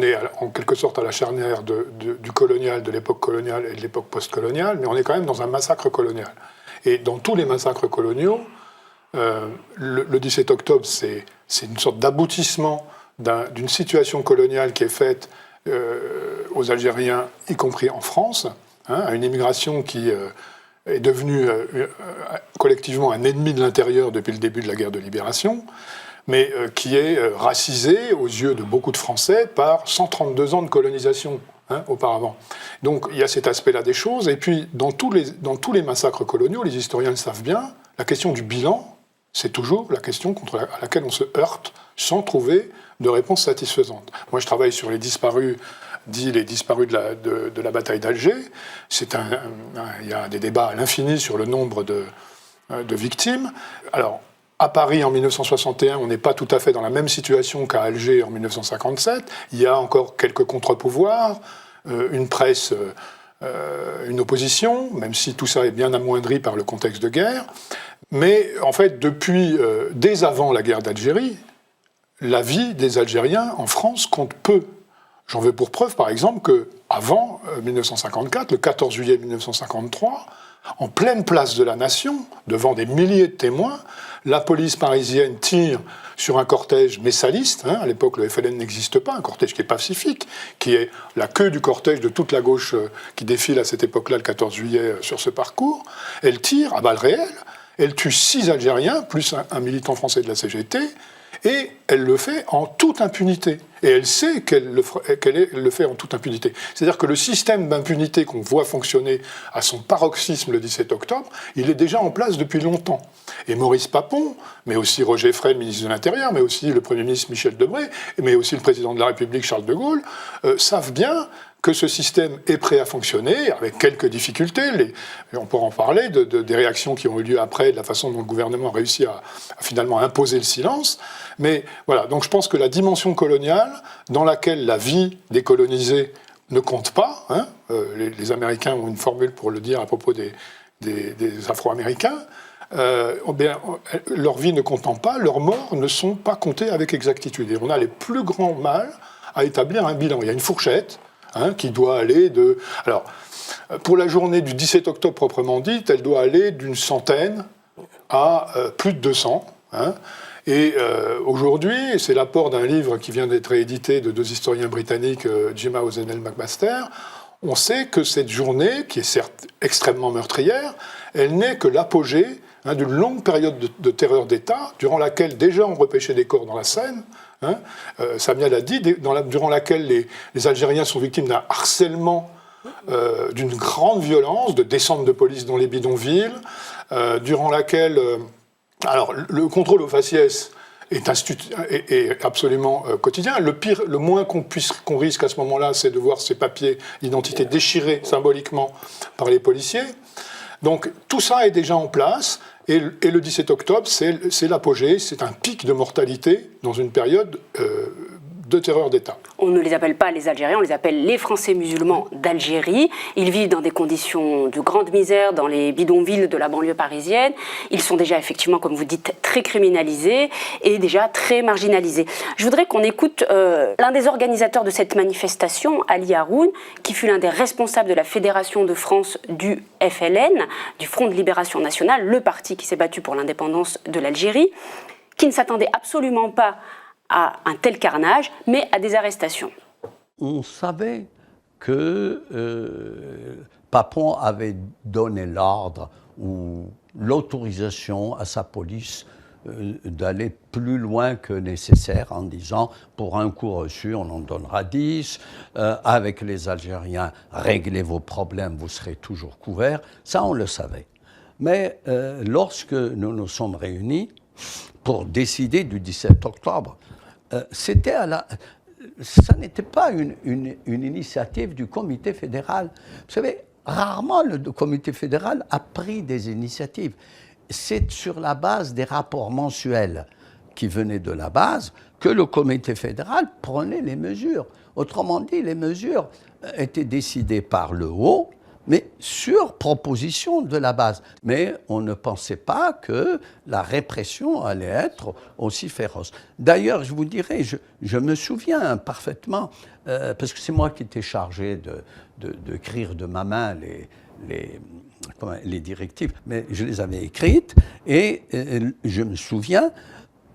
est en quelque sorte à la charnière du colonial, de l'époque coloniale et de l'époque postcoloniale, mais on est quand même dans un massacre colonial. Et dans tous les massacres coloniaux, le 17 octobre, c'est une sorte d'aboutissement d'une situation coloniale qui est faite aux Algériens, y compris en France, à une immigration qui est devenue collectivement un ennemi de l'intérieur depuis le début de la guerre de libération, mais qui est racisée aux yeux de beaucoup de Français par 132 ans de colonisation auparavant. Donc il y a cet aspect-là des choses, et puis dans tous les massacres coloniaux, les historiens le savent bien, la question du bilan, c'est toujours la question à laquelle on se heurte sans trouver de réponse satisfaisante. Moi je travaille sur les disparus, les disparus de la bataille d'Alger. Il y a des débats à l'infini sur le nombre de victimes. Alors, à Paris, en 1961, on n'est pas tout à fait dans la même situation qu'à Alger en 1957. Il y a encore quelques contre-pouvoirs, une presse, une opposition, même si tout ça est bien amoindri par le contexte de guerre. Mais en fait, dès avant la guerre d'Algérie, la vie des Algériens en France compte peu. J'en veux pour preuve, par exemple, qu'avant 1954, le 14 juillet 1953, en pleine place de la Nation, devant des milliers de témoins, la police parisienne tire sur un cortège messaliste. À l'époque, le FLN n'existe pas, un cortège qui est pacifique, qui est la queue du cortège de toute la gauche qui défile à cette époque-là, le 14 juillet, sur ce parcours. Elle tire à balles réelles, elle tue 6 Algériens, plus un militant français de la CGT, et elle le fait en toute impunité. Et elle sait qu'elle le fait en toute impunité. C'est-à-dire que le système d'impunité qu'on voit fonctionner à son paroxysme le 17 octobre, il est déjà en place depuis longtemps. Et Maurice Papon, mais aussi Roger Frey, ministre de l'Intérieur, mais aussi le Premier ministre Michel Debré, mais aussi le Président de la République Charles de Gaulle, savent bien que ce système est prêt à fonctionner, avec quelques difficultés. On pourra en parler des réactions qui ont eu lieu après, de la façon dont le gouvernement a réussi à finalement imposer le silence. Mais voilà, donc je pense que la dimension coloniale, dans laquelle la vie des colonisés ne compte pas, les Américains ont une formule pour le dire à propos des Afro-Américains, leur vie ne comptant pas, leurs morts ne sont pas comptés avec exactitude. Et on a les plus grands mal à établir un bilan. Il y a une fourchette qui doit aller de... Alors, pour la journée du 17 octobre proprement dite, elle doit aller d'une centaine à plus de 200. Et aujourd'hui, c'est l'apport d'un livre qui vient d'être réédité de 2 historiens britanniques, Jim House et Neil McMaster. On sait que cette journée, qui est certes extrêmement meurtrière, elle n'est que l'apogée d'une longue période de terreur d'État, durant laquelle déjà on repêchait des corps dans la Seine. Samia l'a dit, durant laquelle les Algériens sont victimes d'un harcèlement, d'une grande violence, de descente de police dans les bidonvilles, durant laquelle... alors, le contrôle au faciès est absolument quotidien. Le moins qu'on risque à ce moment-là, c'est de voir ces papiers d'identité déchirés symboliquement par les policiers. Donc, tout ça est déjà en place. Et le 17 octobre, c'est l'apogée, c'est un pic de mortalité dans une période de terreur d'État. On ne les appelle pas les Algériens, on les appelle les Français musulmans d'Algérie. Ils vivent dans des conditions de grande misère dans les bidonvilles de la banlieue parisienne. Ils sont déjà effectivement, comme vous dites, très criminalisés et déjà très marginalisés. Je voudrais qu'on écoute l'un des organisateurs de cette manifestation, Ali Haroun, qui fut l'un des responsables de la Fédération de France du FLN, du Front de Libération Nationale, le parti qui s'est battu pour l'indépendance de l'Algérie, qui ne s'attendait absolument pas à un tel carnage, mais à des arrestations. On savait que Papon avait donné l'ordre ou l'autorisation à sa police d'aller plus loin que nécessaire en disant pour un coup reçu on en donnera 10, avec les Algériens réglez vos problèmes, vous serez toujours couverts. Ça on le savait. Mais lorsque nous nous sommes réunis pour décider du 17 octobre, ça n'était pas une initiative du comité fédéral. Vous savez, rarement le comité fédéral a pris des initiatives. C'est sur la base des rapports mensuels qui venaient de la base que le comité fédéral prenait les mesures. Autrement dit, les mesures étaient décidées par le haut, mais sur proposition de la base. Mais on ne pensait pas que la répression allait être aussi féroce. D'ailleurs, je vous dirais, je me souviens parfaitement, parce que c'est moi qui étais chargé d'écrire de ma main les directives, mais je les avais écrites, et je me souviens,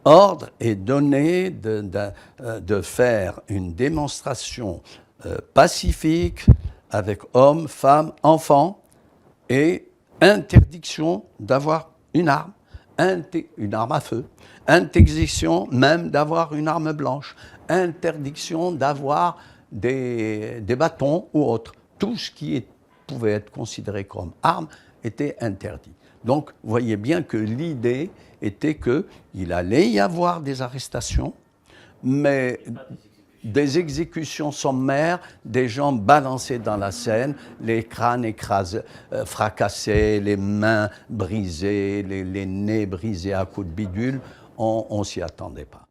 ordre est donné de faire une démonstration pacifique avec hommes, femmes, enfants, et interdiction d'avoir une arme à feu, interdiction même d'avoir une arme blanche, interdiction d'avoir des bâtons ou autres. Tout ce qui pouvait être considéré comme arme était interdit. Donc, vous voyez bien que l'idée était qu'il allait y avoir des arrestations, mais des exécutions sommaires, des gens balancés dans la Seine, les crânes écrasés, fracassés, les mains brisées, les nez brisés à coups de bidule. On ne s'y attendait pas.